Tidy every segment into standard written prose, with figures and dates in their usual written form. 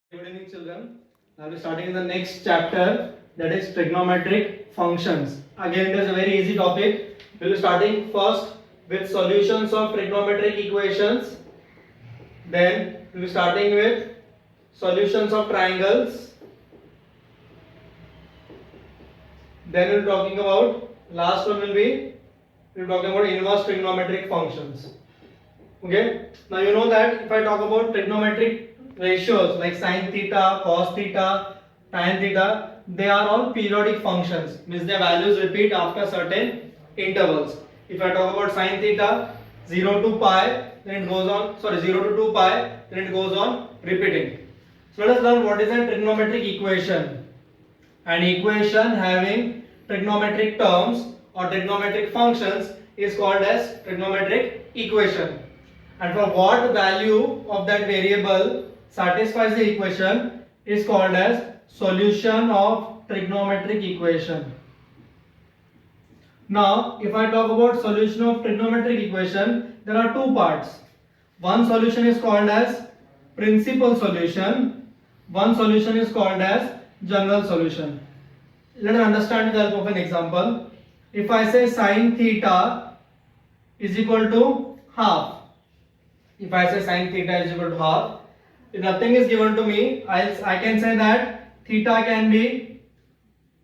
Good evening, children. Now we're starting the next chapter, that is trigonometric functions. Again, it is a very easy topic. We'll be starting first with solutions of trigonometric equations. Then we'll be starting with solutions of triangles. Then we'll be talking about last one will be we'll be talking about inverse trigonometric functions. Okay. Now you know that if I talk about trigonometric ratios like sine theta, cos theta, tan theta, they are all periodic functions. Means their values repeat after certain intervals. If I talk about sine theta, 0 to pi, then it goes on. Sorry, 0 to 2 pi, then it goes on repeating. So let us learn what is a trigonometric equation. An equation having trigonometric terms or trigonometric functions is called as trigonometric equation. And for what value of that variable satisfies the equation is called as solution of trigonometric equation. Now, if I talk about solution of trigonometric equation, there are two parts. One solution is called as principal solution. One solution is called as general solution. Let us understand with the help of an example. If I say sine theta is equal to half. If I say sine theta is equal to half, if nothing is given to me, I can say that theta can be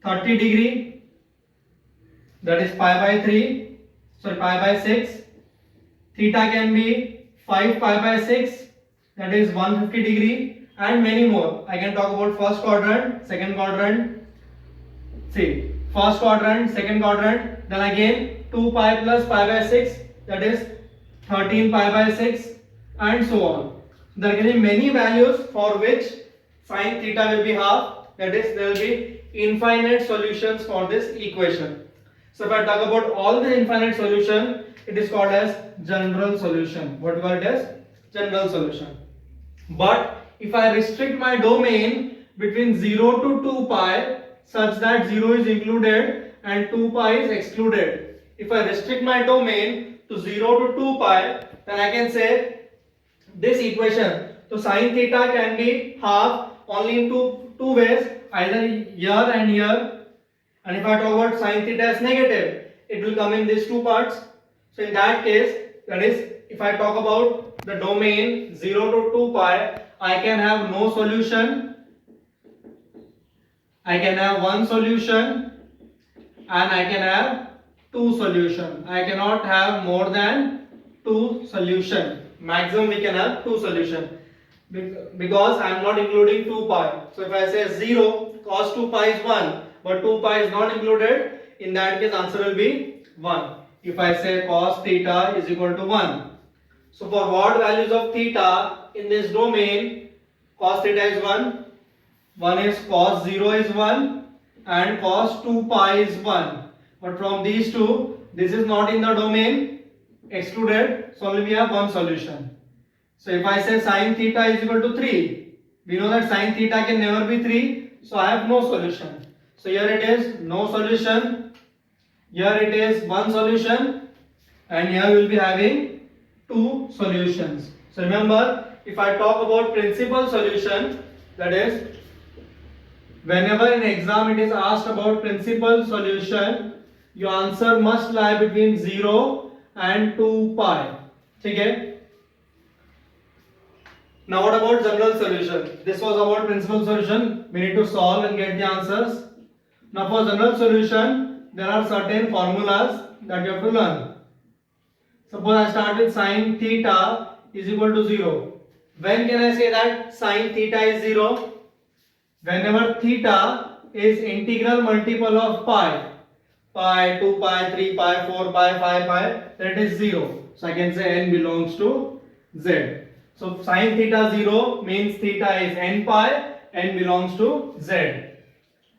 30 degree, that is pi by 3, sorry pi by 6. Theta can be 5 pi by 6, that is 150 degree, and many more. I can talk about first quadrant, second quadrant. See, first quadrant, second quadrant, then again 2 pi plus pi by 6, that is 13 pi by 6, and so on. There can be many values for which sine theta will be half, that is there will be infinite solutions for this equation. So if I talk about all the infinite solution, it is called as general solution. What we call it as general solution. But if I restrict my domain between 0 to 2 pi such that 0 is included and 2 pi is excluded, if I restrict my domain to 0 to 2 pi, then I can say this equation, so sine theta can be half only in two ways, either here and here. And if I talk about sine theta is negative, it will come in these two parts. So in that case, that is, if I talk about the domain 0 to 2 pi, I can have no solution, I can have one solution, and I can have two solution. I cannot have more than two solution. Maximum we can have two solution because I am not including 2 pi. So if I say 0, cos 2 pi is 1, but 2 pi is not included, in that case answer will be 1. If I say cos theta is equal to 1. So for what values of theta in this domain, cos theta is 1, one is cos 0 is 1 and cos 2 pi is 1. But from these two, this is not in the domain, excluded, so only we have one solution. So if I say sine theta is equal to 3, we know that sine theta can never be 3, so I have no solution. So here it is no solution, here it is one solution, and here we will be having two solutions. So remember, if I talk about principal solution, that is, whenever in exam it is asked about principal solution, your answer must lie between 0 and 2 pi. Okay. Now what about general solution? This was about principal solution. We need to solve and get the answers. Now for general solution, there are certain formulas that you have to learn. Suppose I start with sine theta is equal to 0. When can I say that sine theta is 0? Whenever theta is integral multiple of pi. Pi, 2 pi, 3 pi, 4 pi, 5 pi, that is 0. So I can say n belongs to z. So sine theta 0 means theta is n pi, n belongs to z.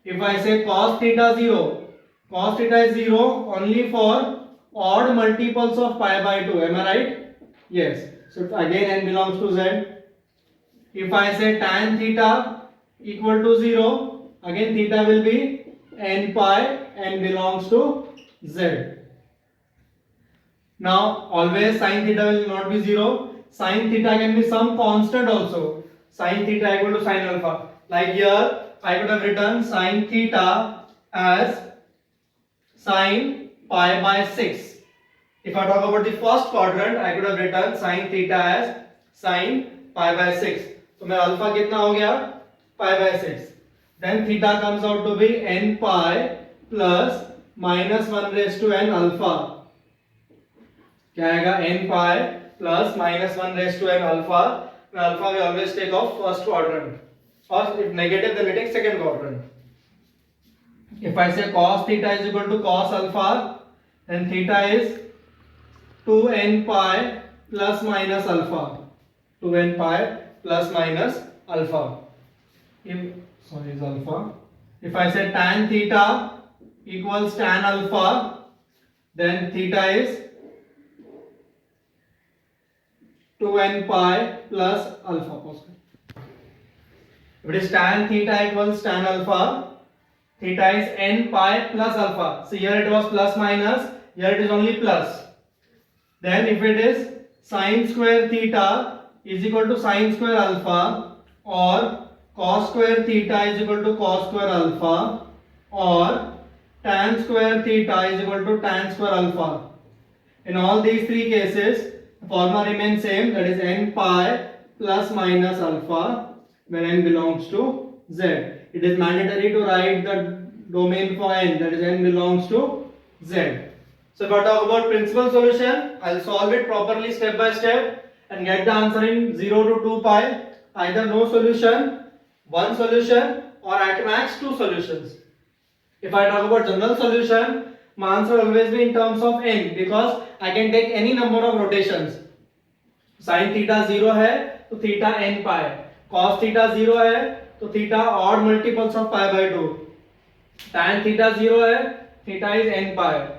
If I say cos theta 0, cos theta is 0 only for odd multiples of pi by 2. Am I right? Yes. So again n belongs to z. If I say tan theta equal to 0, again theta will be n pi, n belongs to z. Now always sine theta will not be 0. Sine theta can be some constant also. sin theta equal to sin alpha. Like here I could have written sin theta as sin pi by 6. If I talk about the first quadrant, I could have written sin theta as sin pi by 6. तो मेरा alpha कितना हो गया? Pi by 6. Then theta comes out to be n pi plus minus 1 raised to n alpha. क्या आएगा? n pi plus minus 1 raised to n alpha. Alpha we always take off first quadrant. Or if negative, then we take second quadrant. If I say cos theta is equal to cos alpha, then theta is 2n pi plus minus alpha. 2n pi plus minus alpha. Is alpha. If I say tan theta equals tan alpha, then theta is 2n pi plus alpha. If it is tan theta equals tan alpha, theta is n pi plus alpha. So here it was plus minus, here it is only plus. Then if it is sin square theta is equal to sin square alpha, or cos square theta is equal to cos square alpha, or tan square theta is equal to tan square alpha. In all these three cases, the formula remains same, that is n pi plus minus alpha when n belongs to z. It is mandatory to write the domain for n, that is n belongs to z. So if I talk about principal solution, I will solve it properly step by step and get the answer in 0 to 2 pi, either no solution, one solution, or at max two solutions. If I talk about general solution, my answer will always be in terms of n, because I can take any number of rotations. Sin theta 0 है तो theta n pi, cos theta 0 है तो theta odd multiples of pi by 2, tan theta 0 है theta is n pi,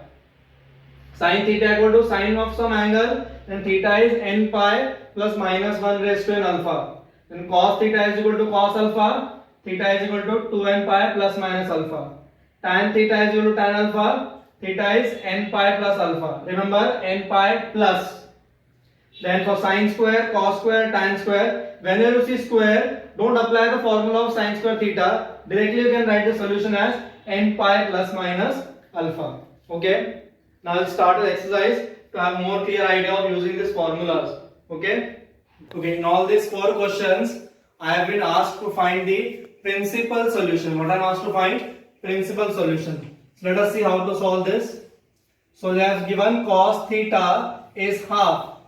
sin theta equal to sin of some angle, then theta is n pi plus minus 1 raised to n alpha, then cos theta is equal to cos alpha, theta is equal to 2n pi plus minus alpha, tan theta is equal to tan alpha, theta is n pi plus alpha. Remember, n pi plus. Then for sin square, cos square, tan square, whenever you see square, don't apply the formula of sin square theta. Directly you can write the solution as n pi plus minus alpha. Okay. Now we'll start the exercise to have more clear idea of using these formulas. Okay. Okay. In all these 4 questions, I have been asked to find the principal solution. What I am asked to find? Principal solution. So let us see how to solve this. So they have given cos theta is half.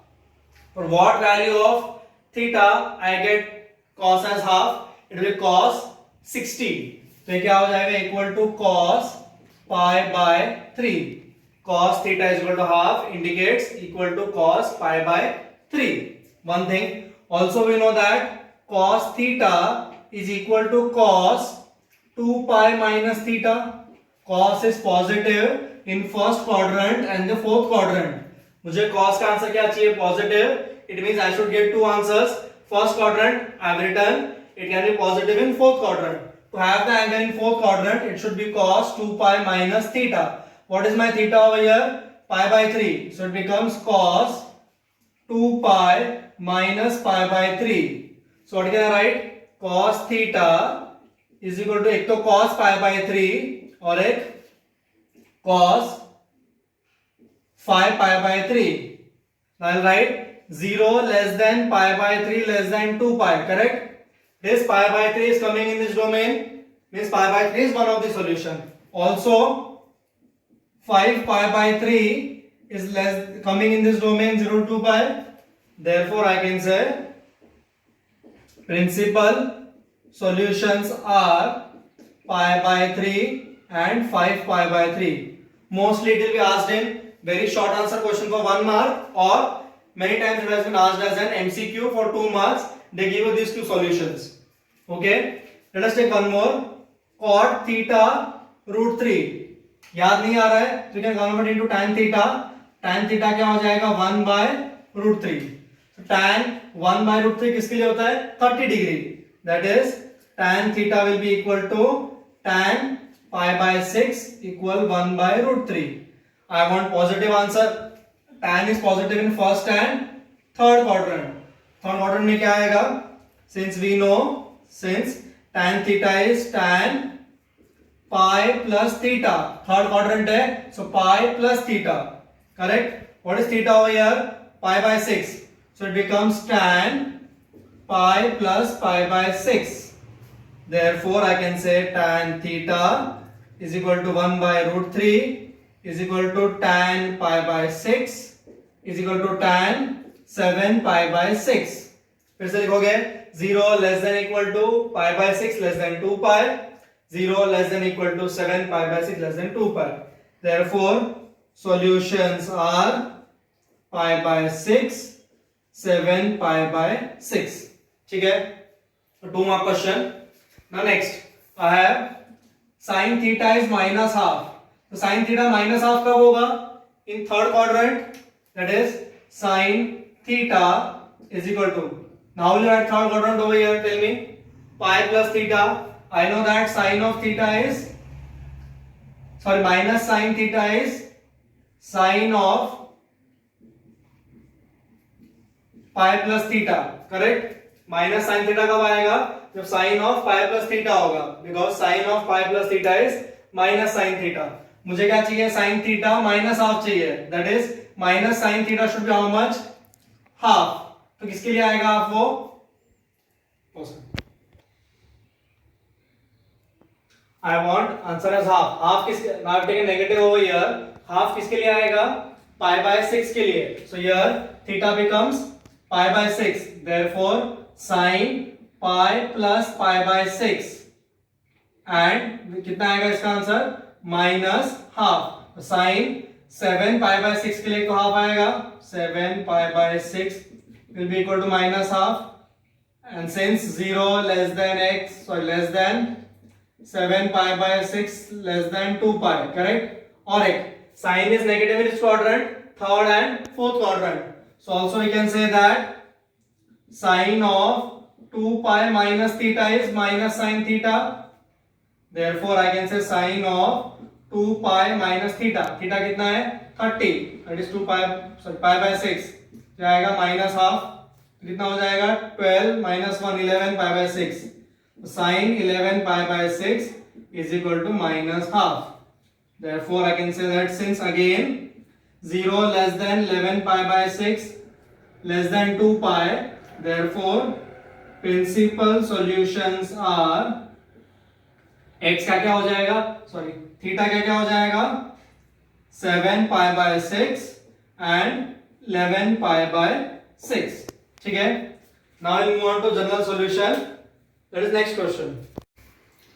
For what value of theta I get cos as half? It will be cos 60. तो ये क्या हो जाएगा? Equal to cos pi by 3. Cos theta is equal to half indicates equal to cos pi by 3. One thing. Also we know that cos theta is equal to cos 2 pi minus theta. Cos is positive in first quadrant and the fourth quadrant. मुझे cos का answer क्या चाहिए? Positive. It means I should get two answers. First quadrant I have written, it can be positive in fourth quadrant. To have the angle in fourth quadrant, it should be cos 2 pi minus theta. What is my theta over here? Pi by 3. So it becomes cos 2 pi minus pi by 3. So what can I write? Cos theta is equal to एक तो cos pi by 3 और एक cos 5 pi by 3. Now I'll write 0 less than pi by 3 less than 2 pi, correct? This pi by 3 is coming in this domain, means pi by 3 is one of the solution. Also 5 pi by 3 is less coming in this domain 0 to 2 pi. Therefore I can say principal solutions are pi by 3 and 5 pi by 3. Mostly it will be asked in very short answer question for 1 mark, or many times it has been asked as an MCQ for 2 marks. They give you these two solutions. Okay. Let us take one more. Cot theta root 3. याद नहीं आ रहा है? So you can convert into tan theta. Tan theta क्या हो जाएगा? 1 by root 3. So tan 1 by root 3 किसके लिए होता है? 30 degree. That is tan theta will be equal to tan pi by 6 equal 1 by root 3. I want positive answer. Tan is positive in first and third quadrant. Third quadrant में क्या आएगा? since we know, since tan theta is tan pi plus theta, third quadrant hai, so pi plus theta, correct? What is theta over here? Pi by 6, so it becomes tan pi plus pi by 6. Therefore I can say tan theta is equal to 1 by root 3 is equal to tan pi by 6 is equal to tan 7 pi by 6. फिर से लिखोगे 0 less than equal to pi by 6 less than 2 pi, 0 less than equal to 7 pi by 6 less than 2 pi. Therefore solutions are pi by 6, 7 pi by 6. ठीक है, so 2 mark question. Now next I have sin theta is minus half. So sin theta minus half कब होगा? In third quadrant, that is sin theta is equal to, now you at third quadrant over here, tell me, pi plus theta. I know that sin of theta is, sorry, minus sin theta is sin of pi plus theta, correct? Minus sine theta कब आएगा? जब sine of pi plus theta होगा, because sine of pi plus theta is minus sine theta. मुझे क्या चाहिए? Sine theta minus half चाहिए, that is minus sine theta should be how much? Half. तो किसके लिए आएगा हाफ? वो I want answer as half. Half किसके? Now take negative over here. Half किसके लिए आएगा? पाई बाय 6 के लिए. So here theta becomes pi by 6, therefore sin pi plus pi by 6 and कितना आएगा इसका answer? Minus half. sin 7 pi by 6 के लिए तो हाफ आएगा, 7 pi by 6 will be equal to minus half, and since 0 less than x, sorry, less than 7 pi by 6 less than 2 pi, correct? Or x sin is negative in its quadrant, third and fourth quadrant, so also we can say that sin of 2 pi minus theta is minus sin theta. Therefore I can say sin of 2 pi minus theta. Theta कितना है? 30. That is 2 pi, sorry, pi by 6 जाएगा minus half. कितना हो जाएगा? 12 minus 1, 11 pi by 6. Sin 11 pi by 6 is equal to minus half. Therefore I can say that since again 0 less than 11 pi by 6 less than 2 pi, therefore principal solutions are x का क्या हो जाएगा? Sorry, theta का क्या हो जाएगा? 7 pi by 6 and 11 pi by 6. ठीक है, now we'll move on to general solution. That is next question.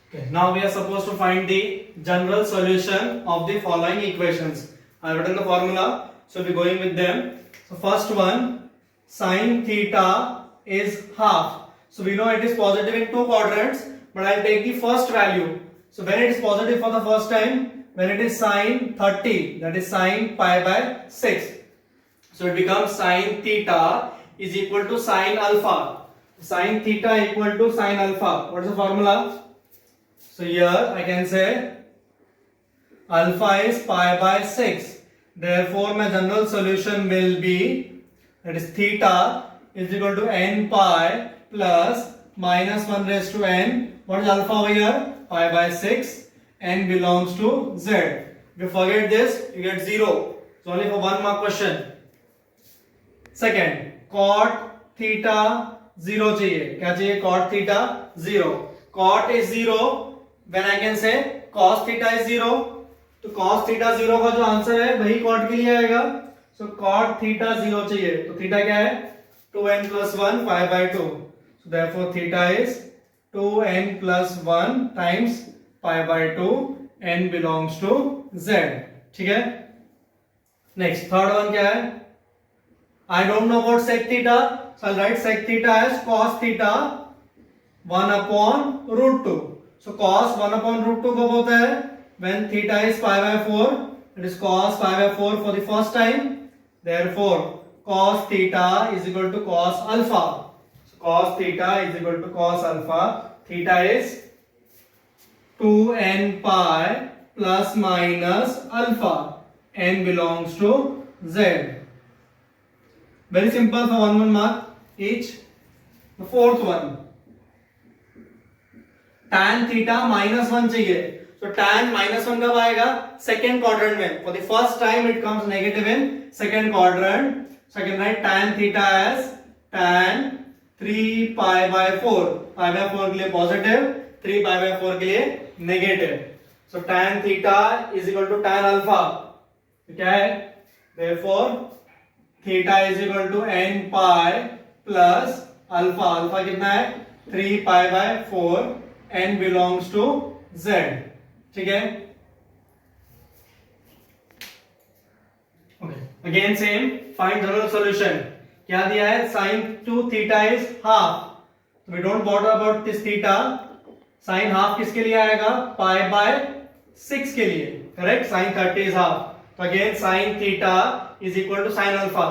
Okay, now we are supposed to find the general solution of the following equations. I have written the formula, so we're going with them. So first one, sin theta is half. So we know it is positive in two quadrants, but I'll take the first value. So when it is positive for the first time, when it is sin 30, that is sin pi by 6. So it becomes sin theta is equal to sin alpha. Sin theta equal to sin alpha. What is the formula? So here I can say alpha is pi by 6. Therefore my general solution will be, that is theta is equal to n pi plus minus 1 raised to n. What is alpha over here? Pi by 6. N belongs to z. If you forget this, you get 0. It's only for 1 mark question. Second, cot theta 0 चाहिए. क्या चाहिए? Cot theta 0. Cot is 0. When I can say cos theta is 0. तो cos theta 0 का जो answer है वही cot के लिए आएगा. So cot theta 0 चाहिए. तो theta क्या है? 2n plus 1 pi by 2. So therefore theta is 2n plus 1 times pi by 2. N belongs to z. ठीक है. Next, third one क्या है? I don't know about sec theta, so I'll write sec theta as cos theta 1 upon root 2. So cos 1 upon root 2 कब होता है? When theta is pi by 4. It is cos pi by 4 for the first time. Therefore cos theta is equal to cos alpha. So cos theta is equal to cos alpha. Theta is 2n pi plus minus alpha. N belongs to z. Very simple for 1 mark each. Fourth one tan theta -1 चाहिए, तो tan -1 कब आएगा? Second quadrant में. For the first time it comes negative in second quadrant. So I can write tan theta as tan 3 pi by 4. Pi by 4 के लिए positive, 3 pi by 4 के लिए negative. So tan theta is equal to tan alpha. तो क्या है? Therefore theta is equal to n pi plus alpha. Alpha कितना है? 3 pi by 4. N belongs to Z. ठीक है? Okay. Again same. Find general solution. क्या दिया है? Sin 2 theta is half. So we don't bother about this theta. Sin half किसके लिए आएगा? Pi by 6 के लिए. Correct? Sin 30 is half. तो again sin theta is equal to sin alpha.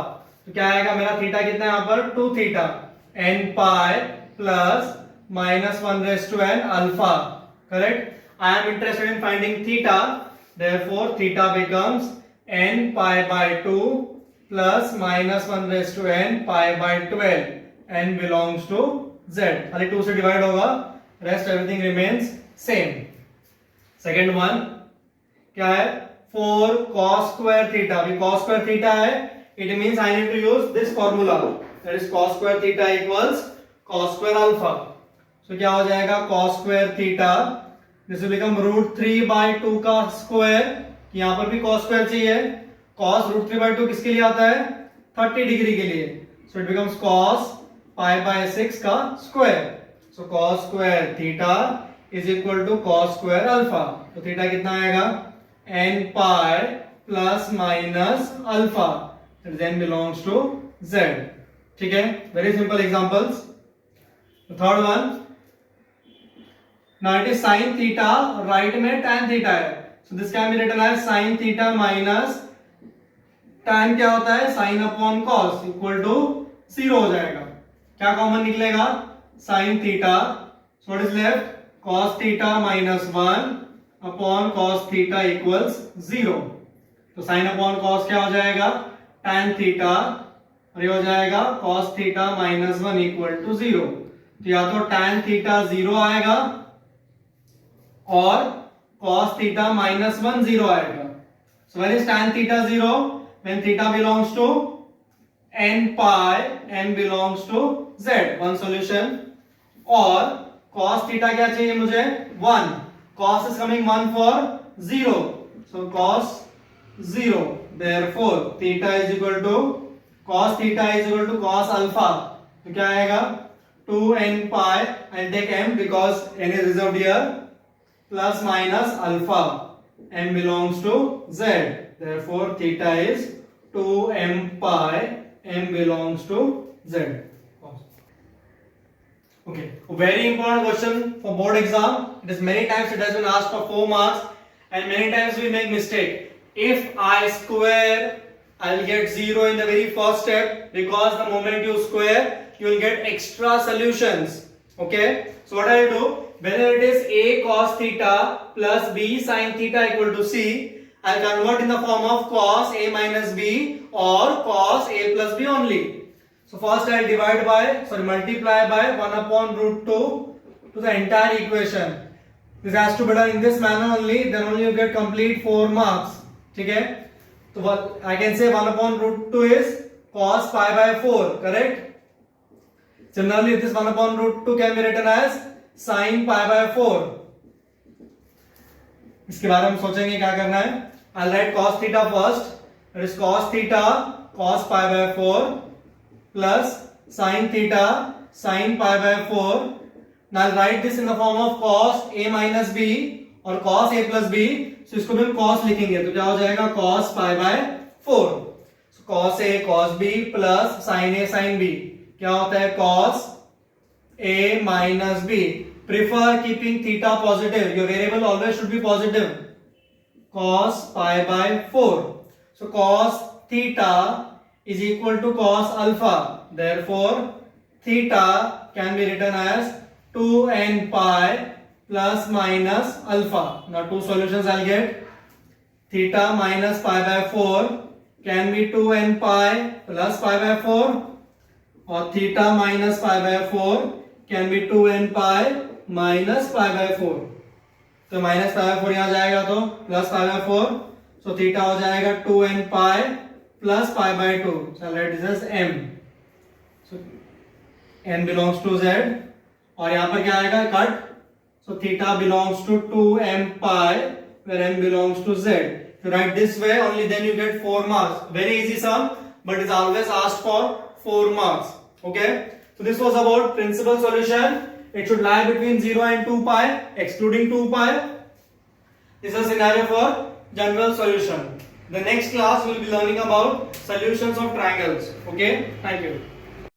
तो क्या आएगा मेरा? थीटा कितना है यहाँ पर? 2 theta. N pi plus -1 raised to n alpha. Correct? I am interested in finding theta. Therefore theta becomes n pi by 2 plus -1 raised to n pi by 12. n belongs to Z. खाली 2 से divide होगा, rest everything remains same. Second one क्या है? 4 cos square theta. अभी cos square theta है, it means I need to use this formula. That is cos square theta equals cos square alpha. So क्या हो जाएगा? cos square theta this will become √3 by 2 का square. यहाँ पर भी cos square चाहिए. cos √3 by 2 किसके लिए आता है? 30 डिग्री के लिए. So it becomes cos pi by 6 का square. So cos square theta is equal to cos square alpha. तो थीटा कितना आएगा? n pi plus minus alpha. It then belongs to Z. ठीक है? Very simple examples. The third one. Now it is sin theta, right में tan theta है. So this can be written as sin theta minus tan क्या होता है? sin upon cos equal to 0 हो जाएगा. क्या कॉमन निकलेगा? sin theta. So what is left? cos theta minus 1 upon cos theta equals 0. तो sin upon cos क्या हो जाएगा? tan theta. और ये हो जाएगा cos theta minus 1 equal to 0. तो या तो tan theta 0 आएगा और cos theta minus 1 0 आएगा. So when is tan theta 0? When theta belongs to n pi, n belongs to Z. One solution. और cos theta क्या चाहिए मुझे? 1. Cos is coming 1 for 0. So cos 0. Therefore theta is equal to cos theta is equal to cos alpha. तो क्या आएगा? 2n pi. I'll take m because n is reserved here. Plus minus alpha. M belongs to Z. Therefore theta is 2m pi. M belongs to Z. Okay. A very important question for board exam. It is many times it has been asked for 4 marks and many times we make mistake. If I square, I will get 0 in the very first step because the moment you square, you will get extra solutions. Okay. So what I will do? Whether it is a cos theta plus b sin theta equal to c, I will convert in the form of cos a minus b or cos a plus b only. So first I will multiply by 1 upon √2 to the entire equation. This has to be done in this manner only, then only you get complete 4 marks. ठीक है? तो I can say 1 upon √2 is cos pi by 4, correct? Similarly, this 1 upon √2 can be written as sin pi by 4. इसके बारे में सोचेंगे क्या करना है. I'll write cos theta first. That is cos theta cos pi by 4 plus sin theta sin pi by 4. Now I'll write this in the form of cos a minus b और cos a plus b. So इसको भी हम cos लिखेंगे तो क्या हो जाएगा? cos pi by 4. So cos a cos b plus sin a sin b. क्या होता है? cos a minus b. Prefer keeping theta positive. Your variable always should be positive. Cos pi by 4. So cos theta is equal to cos alpha. Therefore theta can be written as 2n pi plus minus alpha. Now two solutions I'll get. Theta minus pi by 4 can be 2n pi plus pi by 4 और theta minus pi by 4 can be 2n pi minus pi by 4. तो minus pi by 4 यहां जाएगा तो plus pi by 4. So theta हो जाएगा 2n pi plus pi by 2. So let this as m. So n belongs to z. और यहां पर क्या आएगा cut. So theta belongs to 2m pi where m belongs to z. If you write this way only then you get 4 marks. Very easy sum, but it's always asked for 4 marks. Okay. So this was about principal solution. It should lie between 0 and 2 pi, excluding 2 pi. This is a scenario for general solution. The next class we will be learning about solutions of triangles. Okay. Thank you.